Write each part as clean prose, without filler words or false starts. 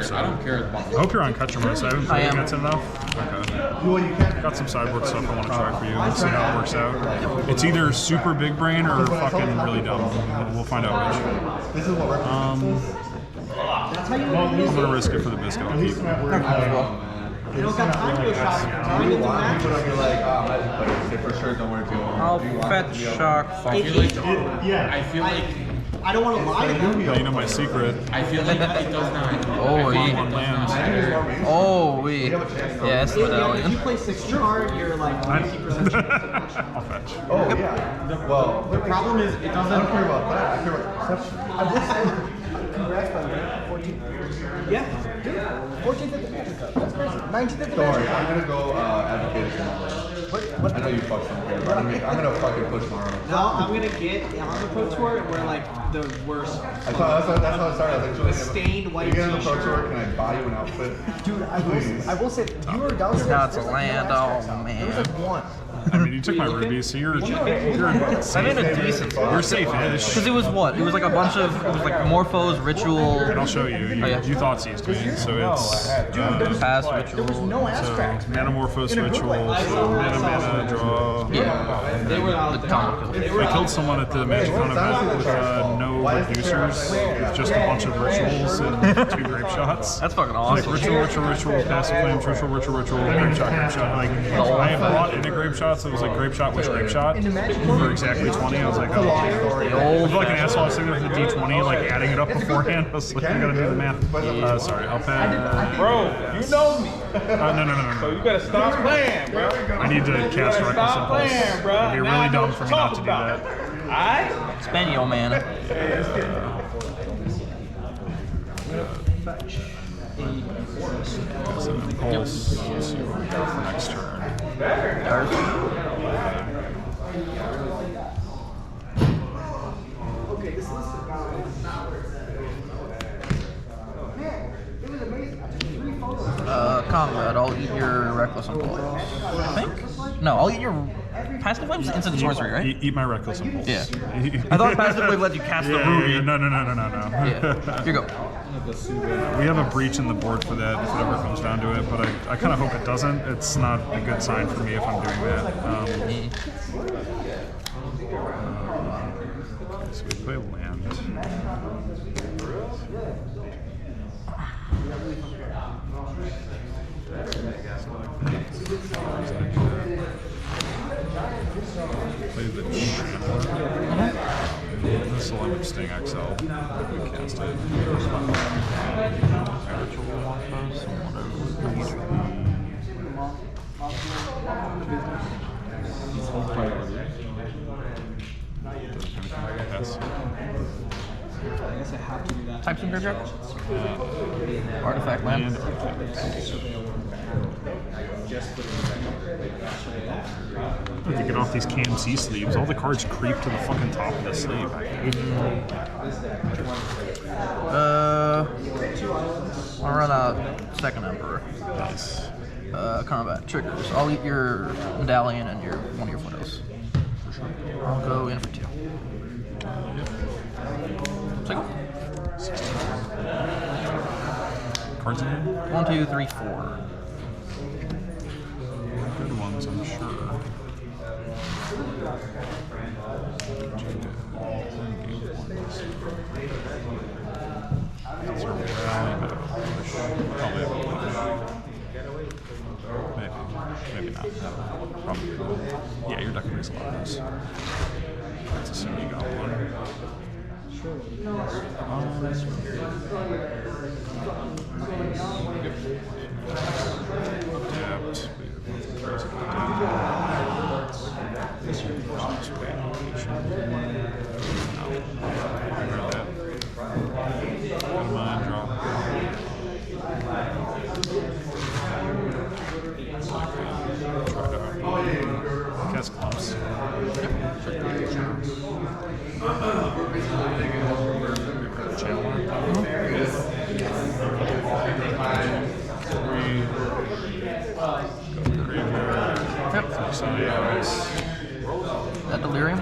so. I don't care about I hope you're on Cutchermouse. I haven't played against him enough. Okay. Got some sideboard stuff I want to try for you. Let's see how it works out. It's either super big brain or fucking really dumb. We'll find out which. I'm gonna risk it for the biscuit. I'll keep. You don't got time to shock. I'll fetch shock. I feel like I don't want to lie to you. Yeah, you know my secret. I feel like it does not. Oh, I want one land. oh, wait. Yeah, it's medallion. If you play 6 card, you're like 50%. I'll fetch. Oh, yeah. Well, The problem is, it doesn't. I don't care about that. I care about perception. Congrats, by the way. 14. Yeah, dude. 14th at the Magic Cup. That's crazy. 19th at the Don't worry, Magic Cup. I'm gonna go advocate. I know you fucks don't care, but I'm gonna fucking push tomorrow. No, I'm gonna get on the Pro Tour and we're like the worst. I thought that's how it started. I was like, Stained white you get on the Pro t-shirt. Tour, can I buy you an outfit? Dude, I will say, you were downstairs. That's a land, oh There was like man. one. I mean, you took my rubies, so you're I made a decent you're safe-ish. Because it was what? It was like a bunch of, it was like Morphos, Ritual, And I'll show you. You thought seized me, so it's Pass, Ritual. There was no abstract. Metamorphose Ritual, mana, draw. Yeah, They were the combo kill. I killed someone at the Magic Con event with no reducers, with just a bunch of rituals and 2 grape shots. That's fucking Like awesome. ritual, passive flames, ritual, grape shot. Like I had brought in a grape shot, so it was like grape shot, which grape shot for exactly 20. I was like, oh, I feel like an asshole. I was thinking of the D20, like adding it up beforehand. I was like, I gotta do the math. Sorry, I'll pass. Bro, you know me. No. So you better stop playing, bro. I need to cast Reckless Stop Impulse. playing, bro. It'd be Now really I know dumb what for to me not talk to do about. that. Alright? Spend your mana. That's an impulse. Let's see what we got for next turn. Combat, I'll eat your Reckless Impulse. I think? No, I'll eat your Passive Wave is instant sorcery, right? Eat my Reckless Impulse. Yeah. I thought Passive Wave let you cast the Ruby. No. Yeah, here you go. We have a breach in the board for that if it ever comes down to it, but I kind of hope it doesn't. It's not a good sign for me if I'm doing that. So we play land. Play the Chandler. This will end up Sting XL. We cast it. Yes. I guess I have to do that. Types in graveyard? Artifact land. To get off these KMC sleeves, all the cards creep to the fucking top of the sleeve. I'll run out Second Emperor. Nice. Combat triggers. I'll eat your Medallion and your one of your photos. I'll go in for 2. Cycle. Cards in hand? 1, 2, 3, 4. Good ones, I'm sure. These are rally meta push. Probably have a push. Maybe not. Probably not. Yeah, your deck makes a lot of those. Let's assume you got one. Adapt. Cast clumps. That Delirium?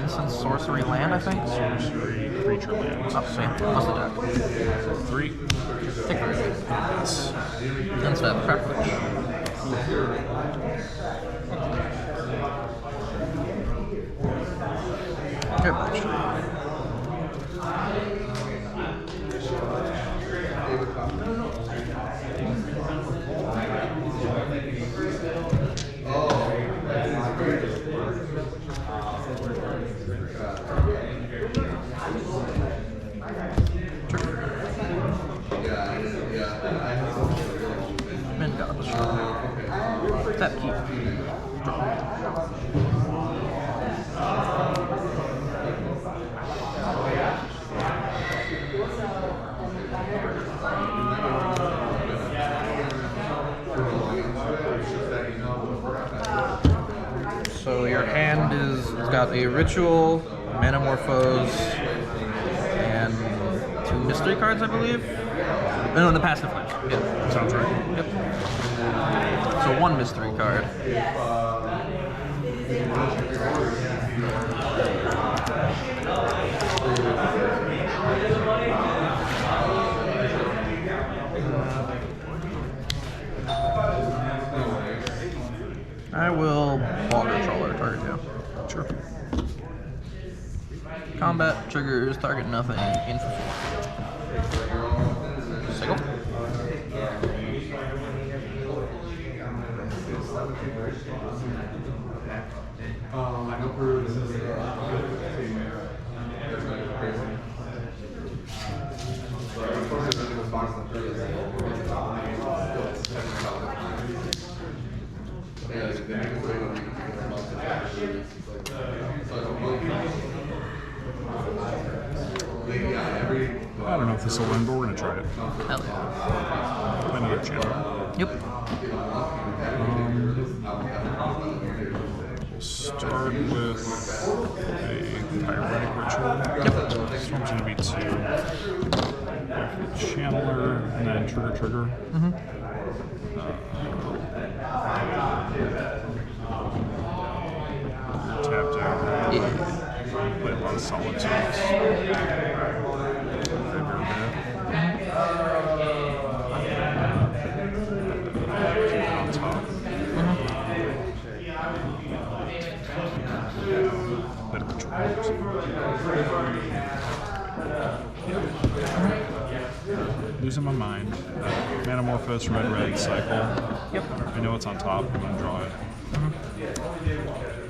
Instant sorcery land, I think? Sorcery, creature creature land. Oh, same. Plus the deck. 3. Take 3. Yes. Instead, preference. Good match. Min gods. Tap keep. So your hand it's got a ritual, Manamorphose, and 2 mystery cards, I believe. No, in the passive flames. Yeah. Sounds right. Yep. So 1 mystery card. I will ball controller target you. Sure. Combat triggers target nothing in for 4. Sickle. I know Peru is I don't know if this will win, but we're gonna try it. Hell yeah. Play another channel. Yep. We'll start with a pyretic ritual. Yep. Storm's gonna be 2. Channeler, and then trigger. Tapped out. Yeah. Play a lot of solitudes. Keep it on top. Play the ritual. Losing my mind. Manamorphose, red, cycle. Yep. I know it's on top. I'm gonna draw it.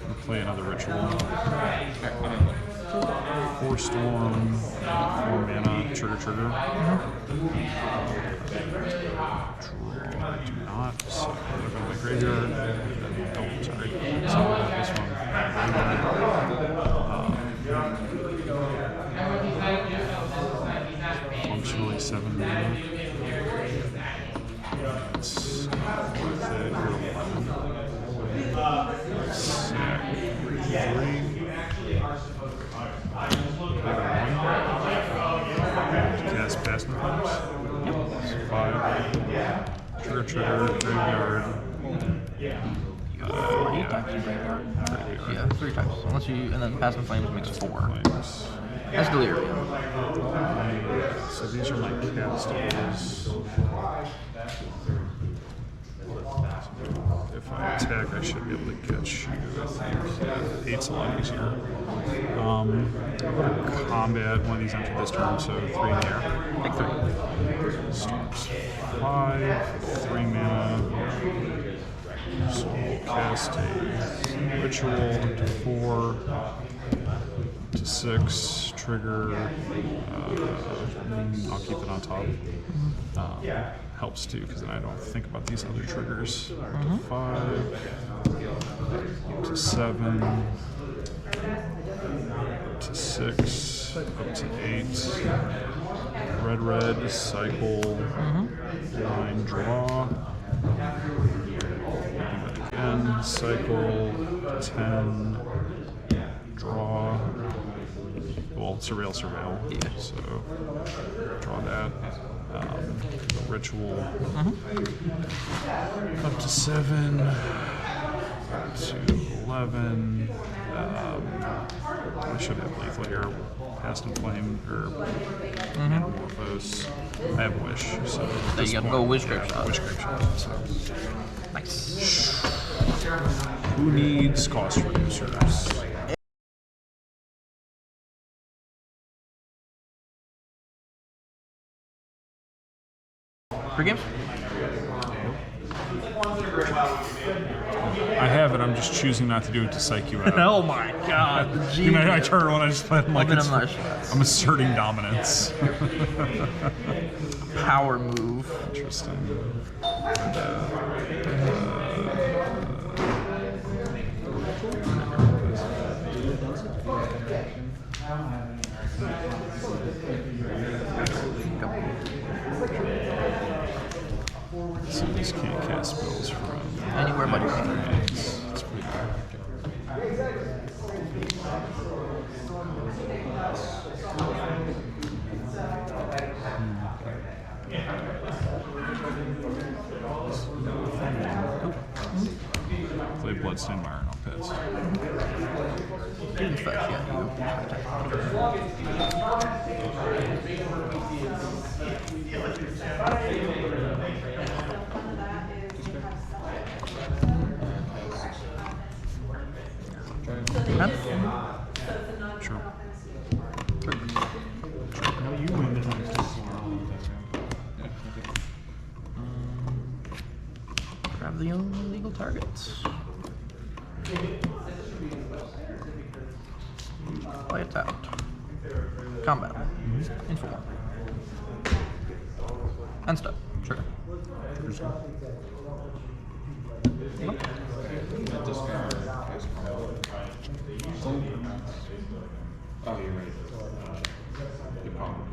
We'll play another ritual. 4 storm, 4 mana, trigger. Draw, do not. So I'm gonna go to my graveyard. Oh, sorry. So this one. Functionally 7 mana. It's worth it. Sack 3. Cast Passing Flames. 5. Trigger, graveyard. Yeah, Graveyard. 3 times. Unless you, and then Passing Flames makes 4. Flames. That's delirium. So these are my castles. If I attack, I should be able to get you. I think 8's a lot easier. Combat, one of these enter this turn, so 3 in the air. Take 3. Storms 5, 3 mana. So we'll cast a ritual up to 4, to 6, trigger. I'll keep it on top. Helps too, because then I don't think about these other triggers. Up to 5, to 7, up to 6, up to 8. Red, cycle, 9, draw. Again, cycle, 10, draw. Well, surveil. Yeah. So draw that. The ritual. Up to 7. Up to 11. I should have lethal here. Past and Flame or Metamorphose. I have Wish, so There you go. Go Wish Grape Shot. Wish Grape Shot. So. Nice. Who needs cost reducers? Free games? I have it. I'm just choosing not to do it to psych you out. Oh my god. You know, I turn around and I just play them like Open it's, them nice. I'm asserting dominance. Power move. Interesting. So these can't cast spells from Anywhere but your hand. That's pretty good. Play Bloodstained Mire, I'll pass. Didn't fetch yet. Sure. No, you win the next one. Grab the illegal targets. Play it out. Combat. Inform. And step. Sure. Oh, you're right. You're probably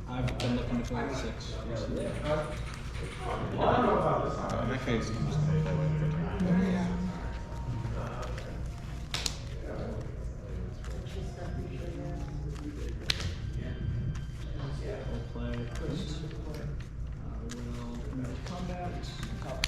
I've been looking to play 6 recently. in that case, I'm just gonna play with We'll play first. We'll move combat. Top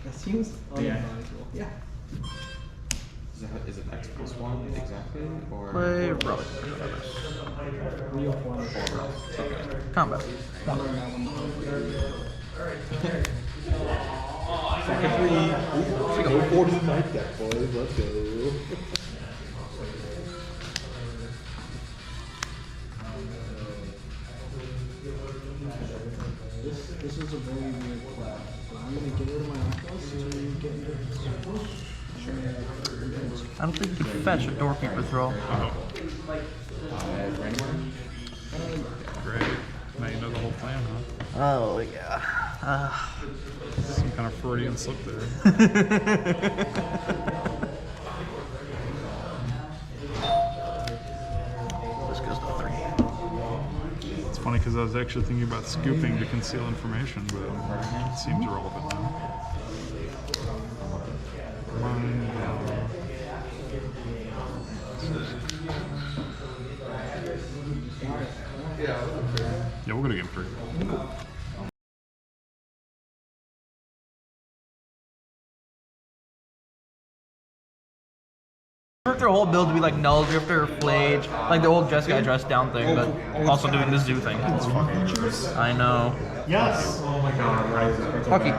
That seems unadvisable. Yeah. Is it X plus 1 exactly? Or Play relic. Real form. Combat. Go 40 mic deck, boys. Let's go. This is a very weird play. I'm gonna get rid of my Oculus to get into I don't think you can fetch a doorkeeper throw. Great. Now you know the whole plan, huh? Oh yeah. Some kind of Freudian slip there. This goes to 3. It's funny because I was actually thinking about scooping to conceal information, but it seems irrelevant now. Yeah, we're gonna game 3. Their whole build to be like Null Drifter, Flage, like the old dress guy dress down thing, but also doing the zoo thing. I know. Yes! Hockey.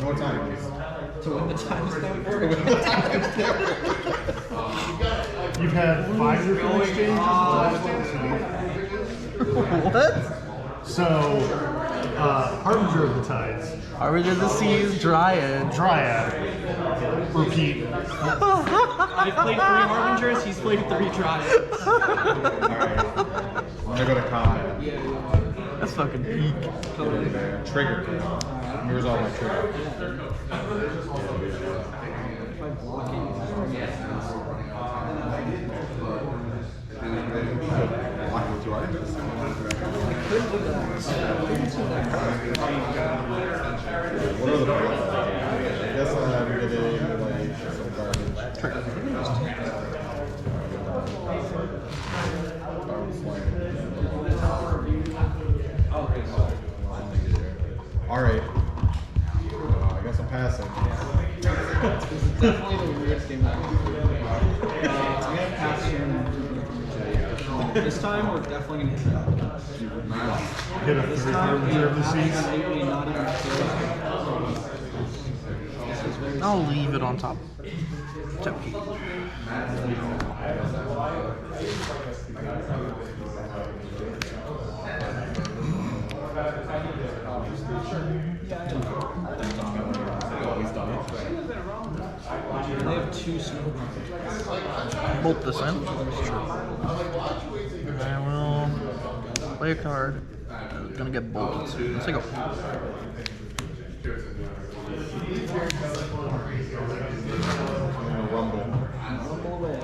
No time. To win the times You've had 5 different exchanges. What? So, Harbinger of the Tides. Harbinger of the Seas, Dryad. Dryad. Repeat. I've played 3 Harbingers, he's played 3 Dryads. Alright. I'm gonna go to combat. That's fucking peak. Trigger. Here's all my trigger. Lock with 2 items. Could do that. What are the prices? I guess I'll have to get like some garbage. Alright. I guess I'm passing. This is definitely the weirdest game I've ever played. I'm gonna pass you. This time we're definitely gonna Hit a this third time card reserve the seats. maybe not even sure. I'll leave it on top. It's empty. They have 2 snow. Bolt this in. I will play a card. It's gonna get bolted. Let's take a. Rumble. Rumble away.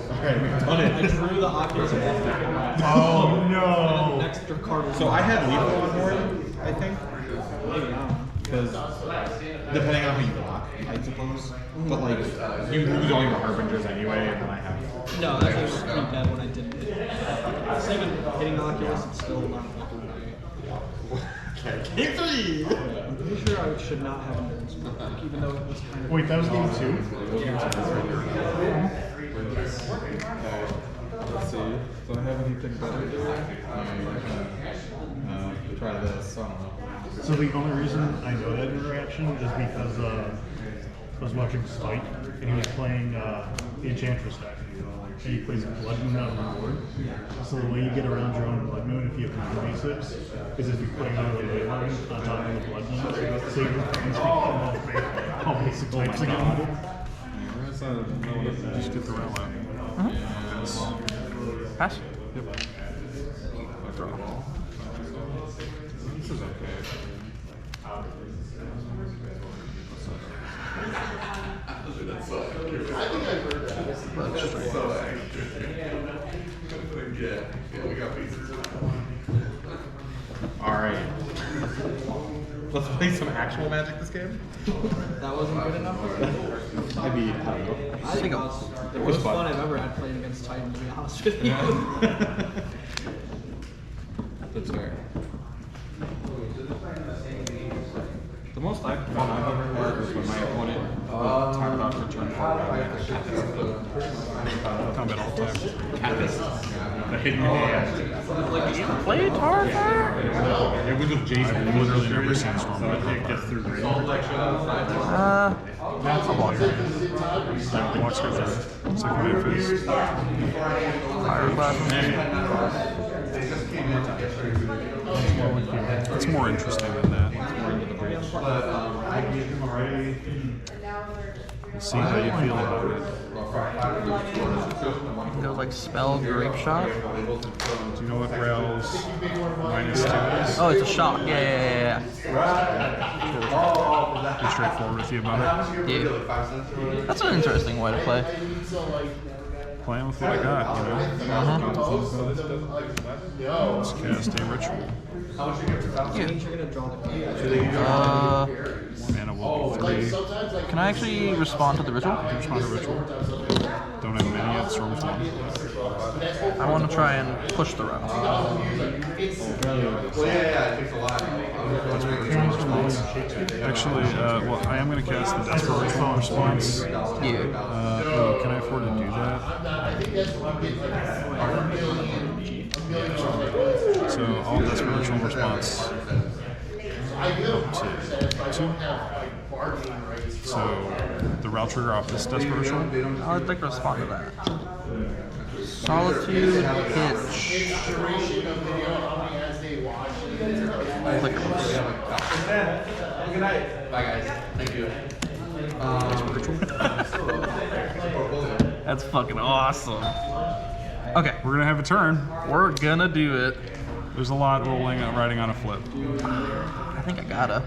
Okay, we've done I it. drew the Oculus and Oh an no! extra card. So I had lethal on board, I think, maybe not. because depending on how you block, I suppose. But like, you lose all your harbingers anyway, and then I have. No, that's just pretty dead when I didn't hit it. It's even hitting Oculus, it's still not like Okay, game 3. I'm pretty sure I should not have an old school deck, even though it was kind of. Wait, that was game 2? Let's see. Do I have anything better to do? Try this. I don't know. So the only reason I know that interaction is because I was watching Spike and he was playing the Enchantress deck. And he plays Blood Moon out of the board. So the way you get around your own Blood Moon if you have 9d6 is if you put another Ley Line on top of the Blood Moon. So your friends can all basic types again. Just get the round out. Pass. Yep. This is okay. Alright. Let's play some actual Magic this game. That wasn't good enough. I mean, I don't know. I think it was the most fun I've ever had playing against Titan, to be honest with you. That's fair. The most fun I've ever had was when my opponent talked about return card Combat all time. the hidden hand. Play Tarfire? It was with Jason. I've literally never seen this one. So it gets through range. I'll block it. Watch it. It's like my face. Fire Plasma. It's more interesting than that. We'll see how you feel about it. It goes like Spell, Grape Shot. Do you know what Rail's -2 is? Oh, it's a shock. Yeah. Be straightforward with you about it. Yeah. That's an interesting way to play. Playing with what I got, you know? Let's cast a ritual. That means you're gonna draw the card. Mana will be 3. Can I actually respond to the ritual? Respond to ritual. Don't have many yet, storm with 1. I want to try and push the route. Desperate ritual response. Actually, well, I am going to cast the desperate ritual response. Yeah. Can I afford to do that? So, all desperate ritual response. Up to 2. So, the route trigger off this desperate ritual. I'd like to respond to that. Solitude, Hitch. Flicker. Good night. Bye guys. Thank you. That's fucking awesome. Okay, We're gonna have a turn. we're gonna do it. There's a lot rolling and riding on a flip. I think I gotta. Are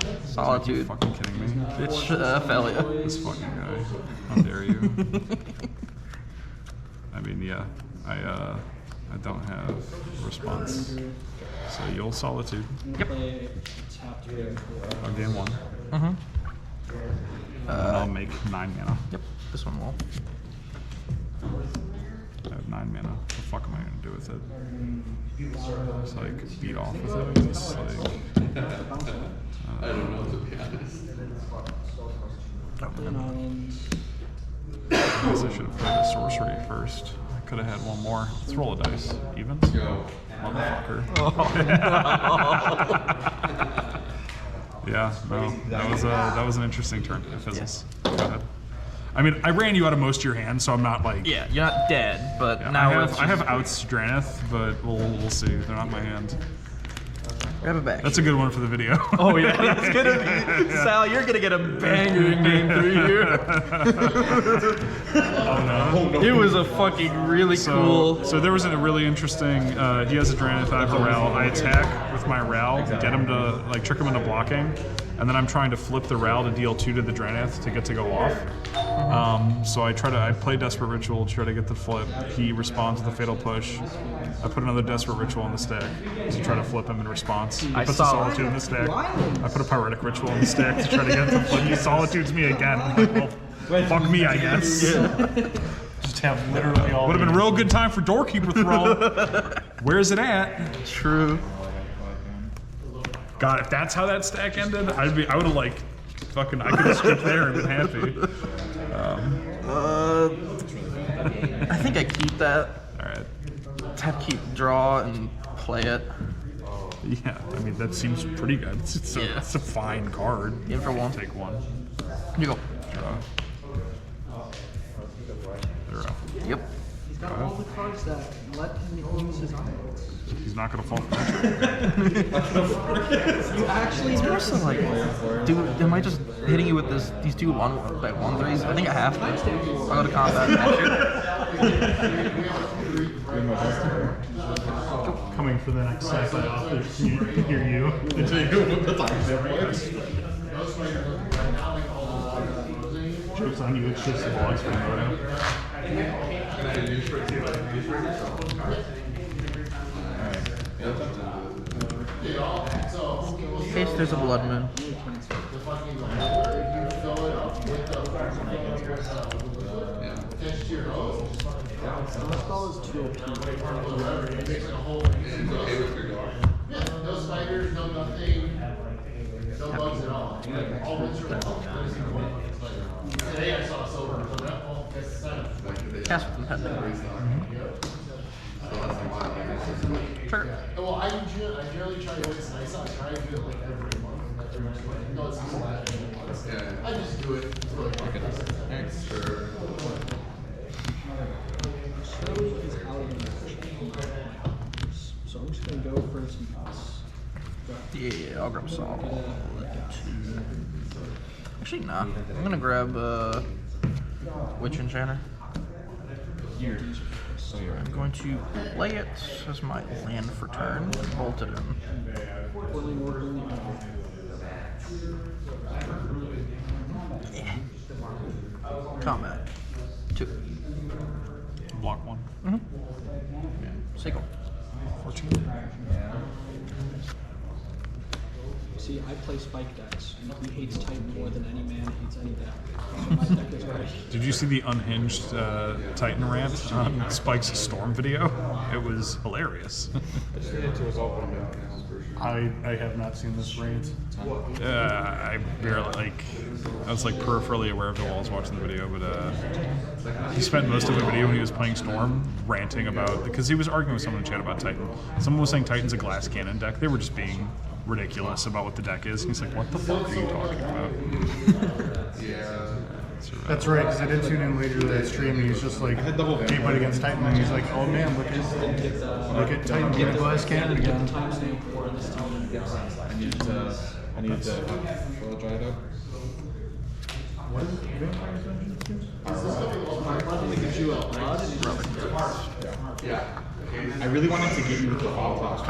you Solitude. fucking kidding me? Bitch, failure. This fucking guy. How dare you? I mean, yeah. I don't have a response. So you'll solitude. Play tap to On game 1. Mm-hmm. And I'll make 9 mana. Yep, this one will. I have 9 mana. What the fuck am I gonna do with it? Just like beat off with it. Just like I don't know to be honest. an island. I guess I should have played a sorcery first. I could have had one more. Let's roll a dice. Evens? Go. Motherfucker. Yeah, no. That was an interesting turn. It fizzles. Go ahead. I mean, I ran you out of most of your hand, so I'm not like. Yeah, you're not dead, but Yeah, now I have outs Draneth, but we'll see. They're not in my hand. grab it back. That's a good one for the video. Oh yeah, that's gonna be Sal. You're gonna get a banger in game 3 here. Oh no. It was a fucking really cool. So there was a really interesting. He has a Draneth. I have the Ral. I attack with my Ral, get him to like trick him into blocking, and then I'm trying to flip the Ral to deal 2 to the Draneth to get to go off. So I play Desperate Ritual to try to get the flip. He responds with a Fatal Push. I put another Desperate Ritual in the stack to try to flip him in response. He puts a saw Solitude in the stack. I put a Pyretic Ritual in the stack to try to get him to flip. He Solitudes me again. I'm like, well, fuck me, I guess. Just have literally all. Would have been a real good time for Doorkeeper Thrall. Where's it at? True. God, if that's how that stack ended, I would have like, fucking, I could have skipped there and been happy. I think I keep that. All right. Tap, keep, draw, and play it. Yeah, I mean that seems pretty good. It's a fine card. In for 1. Take 1. You go. Draw. Draw. Yep. He's got all the cards that let him use his islands. He's not gonna fall for that. You actually Also, like, dude, am I just hitting you with these 2 1/3s? I think I have to. I'll go to combat. Coming for the next sci-fi author, hear you. Joke's on you, it's just the logs from Moto. In case there's a blood moon. This ball is too OP. No spiders, no nothing, no bugs at all. All winter Today I saw silver, so that, well, that's the sign. Cast with impending. Sure. Well, I generally try to do this nice. I try to do it like every month, like every 2 months. No, it's just last month. I just do it until like Thanks. Sure. Shirley is out of the match. So I'm just gonna go for some pass. Yeah, I'll grab Saul. Actually, nah. I'm gonna grab Witch Enchanter. I'm going to play it as my land for turn. Bolt it in. Yeah. Combat. 2. Block 1. Sequel. 14. See, I play Spike decks, and he hates Titan more than any man hates any deck. So my deck is ready. Did you see the unhinged Titan rant on Spike's Storm video? It was hilarious. I have not seen this rant. I barely I was like peripherally aware of it while I was watching the video, but he spent most of the video when he was playing Storm ranting about, because he was arguing with someone in chat about Titan. Someone was saying Titan's a glass cannon deck. They were just being ridiculous about what the deck is. He's like, what the fuck are you talking about? That's right, because I did tune in later to that stream, and he's just like, had double he played against Titan, and he's like, oh man, look at Titan get glass cannon again. Timestamp for this time. I need to throw dry it up. What is Vampire's Dungeon? It gives you a blood. I really wanted to get you with the fall toss.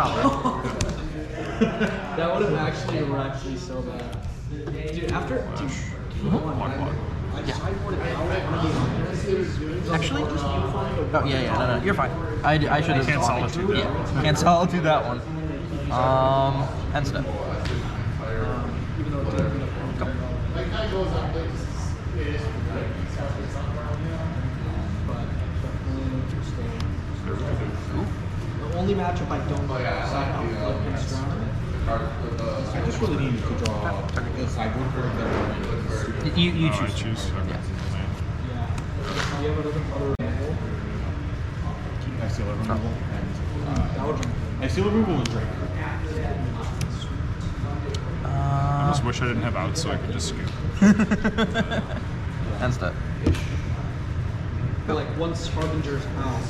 That would have actually wrecked me so bad. Dude, after I sideboarded out one of the Actually? Oh, yeah, no, you're fine. I should have Can't spawned. solitude that. Yeah, can't solitude that one. End step. even though That guy goes on like but definitely interesting. The only matchup I don't sign up for against Drowner. I just really needed to draw the sideboard for the You I choose. choose. Okay. Yeah. Do you have another removal? I steal removal That would I steal removal with Drake. I almost wish I didn't have out so I could just scoop. End step. But like once Harbinger's out,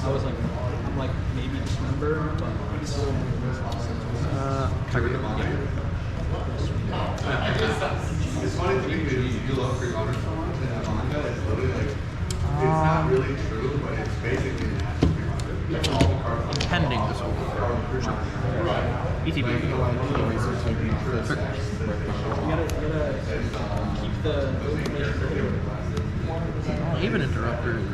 I'm like maybe dismember, but it's still Trigger. It's funny to me because you love pre-orders so much, and manga is literally like, it's not really true, but it's basically an ass pre-order. All the cards on Pending this over. ETB. you gotta keep the Even Interrupter is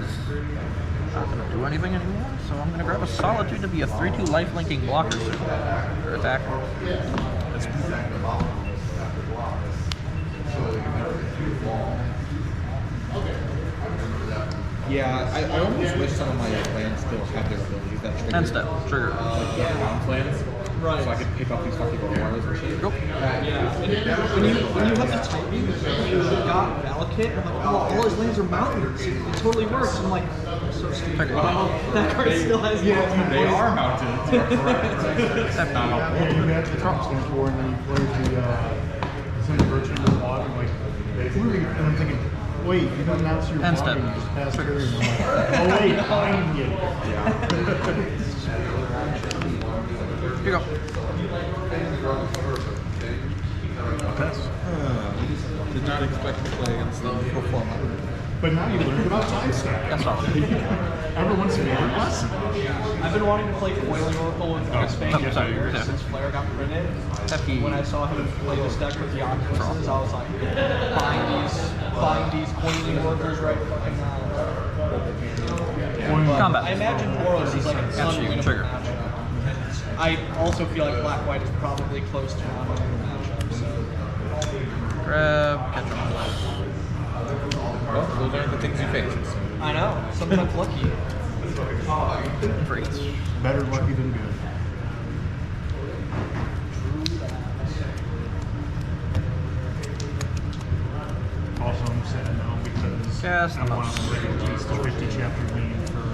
not going to do anything anymore, so I'm going to grab a Solitude to be a 3/2 life linking blocker soon. Or attacker. Yeah, I almost wish some of my lands still had their abilities that trigger. End step. Trigger. Like bounce lands. Right. So I could pick up these fucking Aurors and shit. Go. yeah. And when you have the timing, you got Valakut, and I'm like, oh, all his lands are mountains. It totally works. I'm like, so stupid. That card still has They are mounted. Yeah, you had the Trump stand for, and then you played the Virtue of the Log, and like, and I'm thinking, wait, you don't announce your End log, step. and you just pass through, and I'm like, oh wait, I'm getting Here you go. Did not expect to play against them before. But now you learned about time stack. That's all. Everyone's favorite lesson. I've been wanting to play Coiling Oracle with Chris Fang yeah, for yeah. years since Flare got printed. Hefty. When I saw him play this deck with the Oculuses, I was like, buying these Coiling Oracles right fucking now. Combat. I imagine Boros is like an Gotcha, you can unwinnable trigger. matchup. I also feel like Black-White is probably close to an unwinnable matchup, so... Grab. Catch him. Well, those aren't the things you face. I know, sometimes lucky. Freeze. Better lucky than good. Also, I'm sad now because Cast I want to play the 50 chapter game for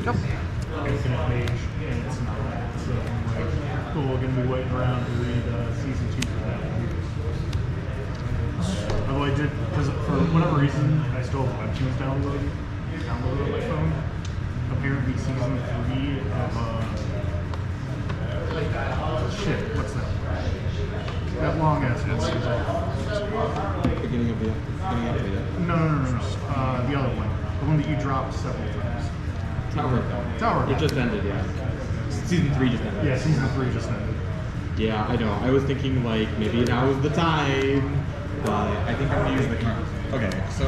Yep. Infinite Mage, and it's not. So I'm like, cool, we're going to be waiting around to read season 2 for that one. Although I did, because for whatever reason, I still have webtoons downloaded on my phone. Apparently season 3 of, shit, what's that? That long ass one. Beginning of the No, the other one. The one that you dropped several times. Tower of God. Tower of It God. just ended, yeah. Season 3 just ended. Yeah, season 3 just ended. Yeah, I know. I was thinking like maybe now is the time, but I think I'm gonna use the card. Okay, so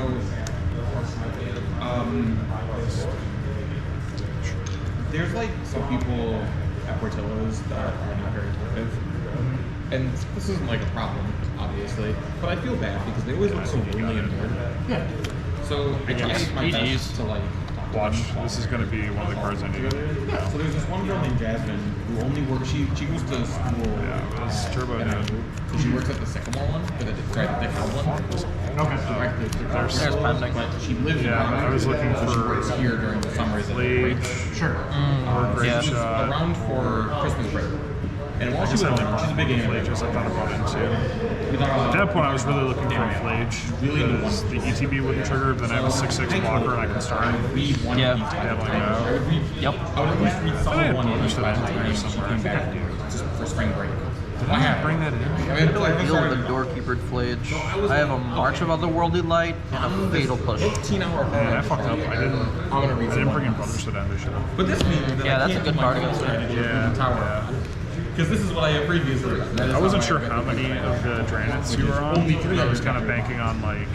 there's like some people at Portillo's that are not very talkative, and this isn't like a problem, obviously, but I feel bad because they always look so lonely and bored. Yeah. So I try my best to like talk to Watch, them. this is going to be one of the cards I need. Yeah, so there's this one girl named Jasmine who only works. She goes to school. Yeah, it was Turbo And Down. so she works at the Sycamore one, for the Hell one. Okay. There's pending. But she lives in Yeah, Rockford, I was looking so she for works here during the summers and Late. break. Sure. She Great was shot. around for Christmas break. And while I she guess was I only on, she's a brought big Flage, gamer. I thought about it too. We thought At that point, I was really looking for a Flage because the ETB wouldn't trigger, then I have a 6/6 blocker and I can start read one Yeah. battling out. Yep. I would at least read some I had of one bonus each to by the that time she somewhere. came back just for spring break. Did I not bring that in? I mean, How do I deal with a Doorkeeper Flage? I have a March of Otherworldly Light and a Fatal Push. 15-hour Man, I fucked up. I didn't read bring in Brothers to the end of the show. But this means that Yeah, I that's a can't good do my card full against her. strategy Yeah, with the tower. Because this is what I had previously. I wasn't sure how many of the Dranets you were on. I was kind of banking on like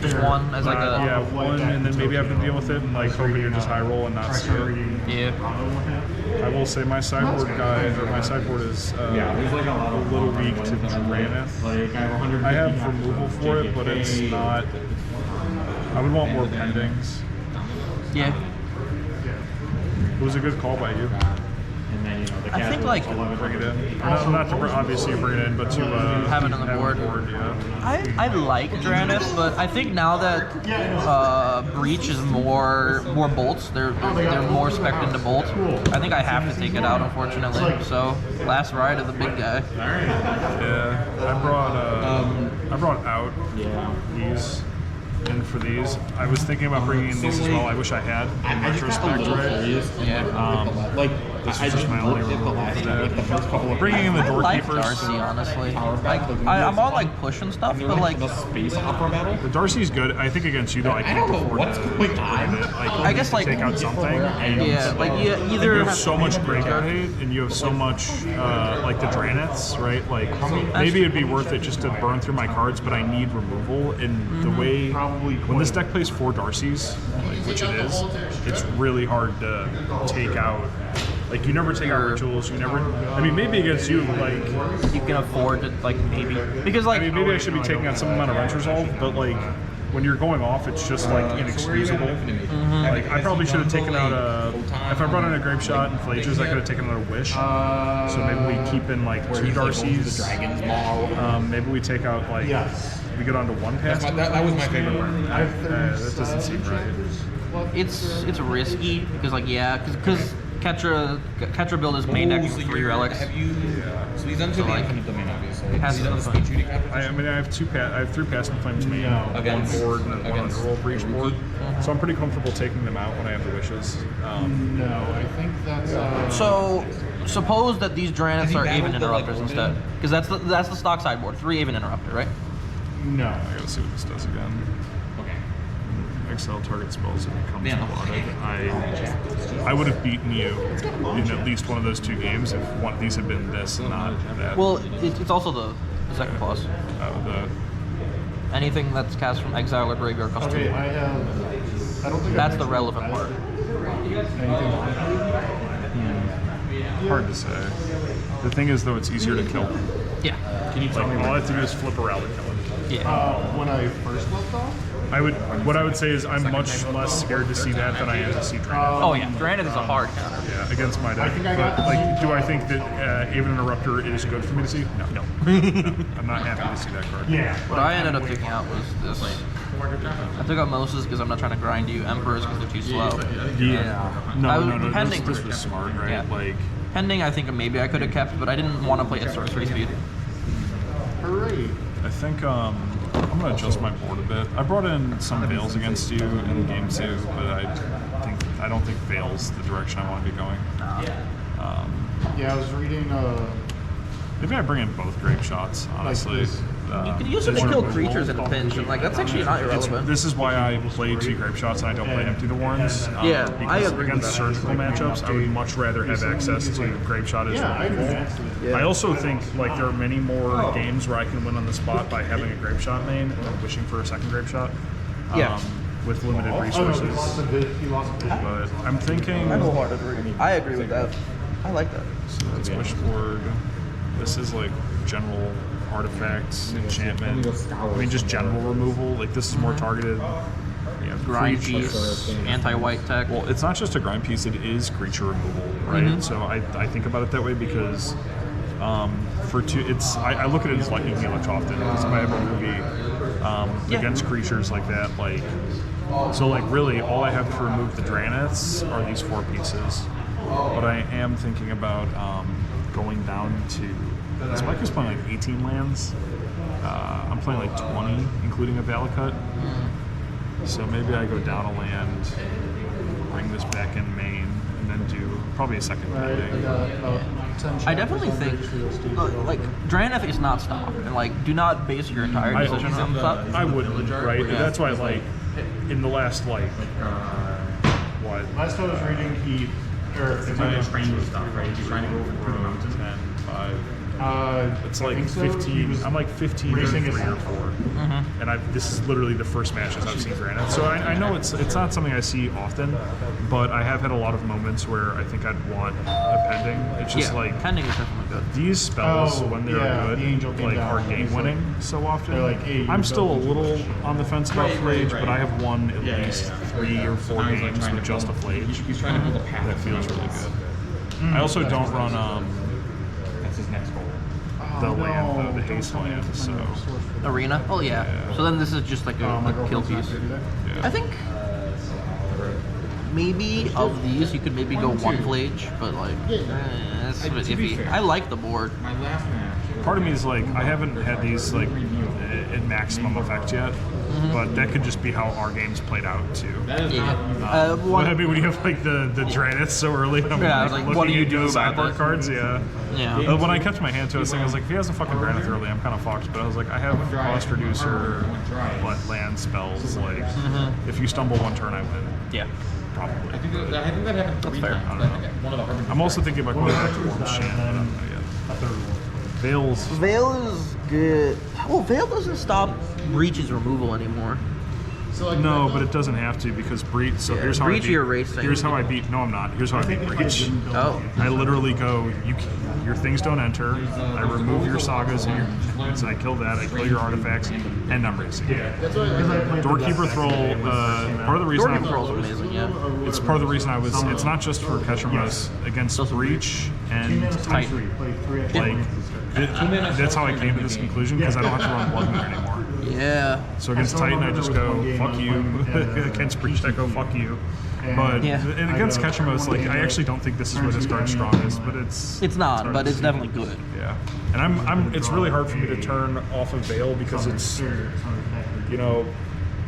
Just one as like a yeah, one, and then maybe have to deal with it, and like hoping you're just high roll and not see it. yeah. I will say my sideboard guy, or my sideboard is a little weak to Draneth. I have removal for it, but it's not. I would want more pendings. Yeah. It was a good call by you. I think like Bring it in. Not to obviously bring it in, but to have it on the board. Yeah. I like Draneth, but I think now that Breach is more bolts, they're more spec'd into bolt. I think I have to take it out, unfortunately. So last ride of the big guy. Yeah, I brought out these in for these. I was thinking about bringing in these as well. I wish I had in retrospect, right? Yeah. Like, This I is just just my looked only at the removal last for that. like the first couple of Bringing in the I like Doorkeepers. Darcy, honestly. Like, I'm on like push and stuff, but like the space opera battle. The Darcy's good. I think against you though, I can't don't know afford what's to going on. bring it. Like, I guess, like- take out something. And yeah, like you you either have have so much great hate, and you have so much like the Dranets, right? Like maybe it'd be worth it just to burn through my cards, but I need removal. And the way when this deck plays 4 Darcys, like, which it is, it's really hard to take out. Like you never take out rituals. You never. I mean, maybe against you, like you can afford to like maybe because like I mean, maybe I should be taking out some amount of Wrench Resolve, but like when you're going off, it's just like inexcusable. Like I probably should have taken out a. If I brought in a Grape Shot and Flages, I could have taken out a Wish. So maybe we keep in like 2 Darcys. Maybe we take out like we get onto 1 pass. That was my favorite part. That doesn't seem right. it's risky because like because Ketra build is main deck with 3 relics. Have you? So he's done to the like, infinite domain, obviously. has He's done the the speed shooting cap. I mean, I have 3 Passing Flames main, Against- 1 board, and then 1 against roll breach board. So I'm pretty comfortable taking them out when I have the wishes. No, I think that's. So suppose that these Dranets are Aven Interrupters instead, because that's the stock sideboard, 3 Aven Interrupter, right? No. I gotta see what this does again. Okay. Excel target spells if it comes Man, allotted. I would have beaten you in at least one of those 2 games if one of these had been this and not that. Well, it's also the second clause. Anything that's cast from exile or graveyard costs 2. Okay, I have. I don't think That's the relevant part. Hard to say. The thing is, though, it's easier to kill. Yeah. Can you tell me All I have to do is flip around and kill it. Yeah. When I first left off. What I would say is I'm much less scared to see that than I am to see Dragon. Oh yeah, Draneth is a hard counter. Yeah, against my deck. think I got But, like, do I think that Aven Interrupter is good for me to see? No. No. I'm not happy to see that card. Yeah. What I ended up taking out was this. I took out Moses because I'm not trying to grind you, Emperors because they're too slow. Yeah. I No, was no, no. pending. This was smart, right? Yeah. Like, Pending, I think maybe I could have kept, but I didn't want to play at sorcery speed. Hooray. I think I'm gonna adjust my board a bit. I brought in some Veils against you in game 2, but I don't think Veils the direction I want to be going. Yeah, I was reading. Maybe I bring in both Grape Shots, honestly. this. You could use them to kill creatures in a pinch, and like that's actually not irrelevant. This is why I play 2 Grape Shots and I don't play Empty the Warrens. Yeah, because I agree with against that. surgical matchups, I would much rather have access to Grape Shot as Yeah, I agree. removal. I also think like there are many more games where I can win on the spot by having a Grape Shot main and wishing for a second Grape Shot. Yeah. With limited Oh, no, resources. he lost a bit. He lost a bit. But I'm thinking. I agree with that. I like that. So that's wish board. This is like general artifacts, enchantment. I mean, just general removal. Like this is more targeted. Yeah, Grind creature- piece, anti-white tech. Well, it's not just a grind piece; it is creature removal, right? So I think about it that way because for 2, it's I look at it as Lightning Helix often because if I have a movie against creatures like that, like so like really all I have to remove the Draneths are these 4 pieces. But I am thinking about going down to. This Mike is playing like 18 lands. I'm playing like 20, including a Valakut. So maybe I go down a land, bring this back in main, and then do probably a second pending. I definitely think like Draenith is not stop, and like do not base your entire decision on stop. I wouldn't, right? That's why, like, in the last, like, what? Last I was reading, he It's like training stuff, right? He's trying to go through the mountains. 10, 5. it's Like 15. I'm like 15 or 3 or 4. And this is literally the first matches I've seen Granite. So I know it's not something I see often, but I have had a lot of moments where I think I'd want a pending. It's just like pending is definitely good. these spells when they're the angel good, came like down. are game winning so often. They're like, hey, I'm you still a built little on the fence about Flage, but I have won at least 3 or 4 He's like games trying with to just a build- Flage. He's trying to build a path That feels really good. I also that's don't run That's his next goal. the land, the haste land, so Arena? Oh yeah. So then this is just like a kill piece. I think maybe of these you could maybe go one Flage, but like that's a bit To be iffy. fair. I like the board. My last match. part of me is like, I haven't had these like in maximum effect yet, but that could just be how our games played out too. Yeah. Well, I mean, when you have like the Draenith so early, I'm Yeah, like, like, looking what do you at do the about sideboard this? cards, yeah. Yeah. When I kept my hand to it, I was like, if he has a fucking Draenith early, I'm kind of fucked. But I was like, I have cost reducer, land spells. Like, if you stumble one turn, I win. Yeah. Probably. I think that happened 3 fair. times. I don't know. One of the hard I'm also thinking about going back to Worm's Chant, but I'm not yet. Veils. Veil is good. Well, Veil doesn't stop Breach's removal anymore. No, but it doesn't have to because Breach. So here's how Breach I beat. you're erasing. Here's how I beat. No, I'm not. Here's how I beat Breach. Oh. I literally go. Your things don't enter. I remove your sagas and your. So I kill that. I kill your artifacts, and I'm racing. Doorkeeper Thrall. Part of the reason. Doorkeeper Thrall's amazing, yeah. It's part of the reason I was. It's not just for Ketchumos against Breach and Titan. like. That's how I came to this conclusion because I don't have to run Blood Moon anymore. Yeah. So against Titan, I just go, fuck you. Against Breach, I go, fuck you. But Yeah. and against Ketchumos, like, I actually don't think this is where this card's strongest, but It's not, hard but to it's see. definitely good. Yeah. And I'm it's really hard for me to turn off of Veil because it's, you know,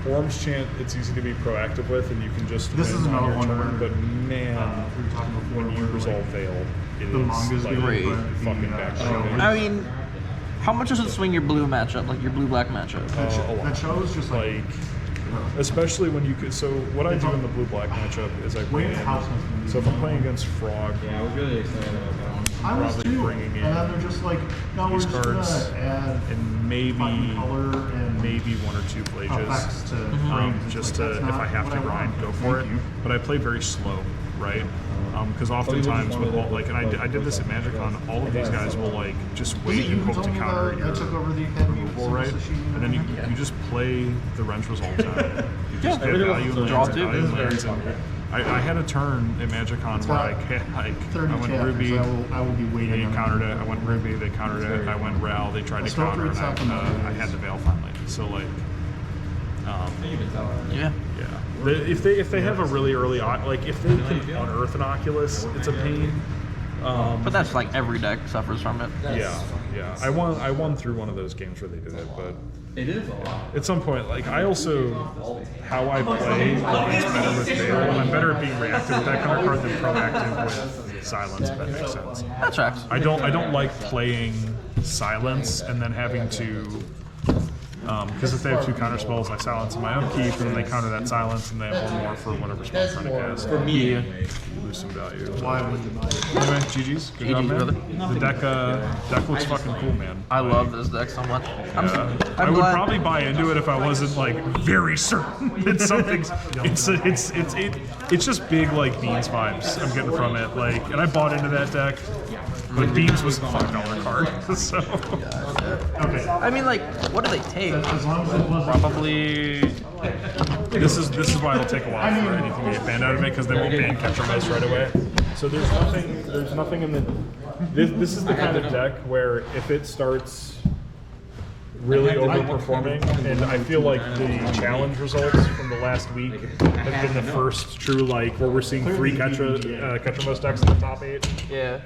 Worm's Chant, it's easy to be proactive with, and you can just This win is on another your one turn, where, but man, we were talking before when you resolve Veil, it the is manga's like great. fucking backbreaking. I mean, how much does it swing your blue matchup, like your blue-black matchup? A lot. That shows just like Especially when you could. So what I do in the blue-black matchup is I bring in. So if I'm playing against Frog, Yeah, I was really excited about that one. I was probably too, bringing in and then they're just like, no, we're these just cards gonna add and maybe fucking color and maybe 1 or 2 effects Flages, to frames. It's just like, to that's if I not have what to I grind, want. go for it. Thank you. But I play very slow, right? Because oftentimes with all, like, and I did this at MagicCon, all of these guys will like just wait You and hope told to me counter about your I took over the Academy of removal, right? Sashimi And then you just play the wrench results out. You just Yeah. get value Draw lands, two. value This is lands, and I had a turn at MagicCon where I 30 went chapters. Ruby. I will be waiting. They on countered that. it. I went Ruby. They countered it. I went Ral. They tried to Start counter, and rates up I had the Veil finally. So like, Yeah. yeah. If they have a really early like if they can unearth an Oculus, it's a pain. But that's like every deck suffers from it. Yeah. I won through one of those games where they did it, but It is a lot. at some point, like I also how I play is better with Veil. I'm better at being reactive with that kind of card than proactive with Silence. If that makes sense. That tracks. I don't like playing Silence and then having to, because if they have 2 counter spells, I silence my upkeep, and then they counter that silence, and they have 1 more for whatever spell I'm trying to cast. For me, anyway. You lose some value. Why would you buy it? Anyway, GG's. Good job, GG's, man. brother. The deck looks fucking cool, man. I love this deck so much. I'm I would glad. probably buy into it if I wasn't like very certain that something's. It's just big like Beans vibes I'm getting from it. Like, and I bought into that deck, but Beans was a $5 card. So Okay. I mean, like, what do they take? As long as it wasn't probably this is why it'll take a while for anything to get banned out of it because they won't ban Ketchumos right away. So there's nothing in the. This is the kind of deck where if it starts really overperforming, and I feel like the challenge results from the last week have been the first true like where we're seeing 3 Ketchumos decks in the top 8. Yeah.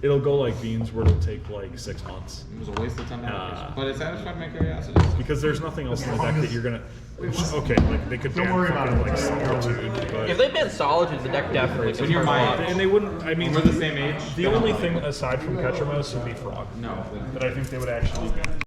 it'll go like beans where it'll take like 6 months. It was a waste of $10, but it satisfied my curiosity. Because there's nothing else in the deck that you're gonna. Okay, like they could ban fucking like Solitude, but If they ban Solitude, the deck definitely When you're my age. and they wouldn't. I mean, We're the same age. The only thing aside from Ketchermouse would be Frog. No. That I think they would actually ban.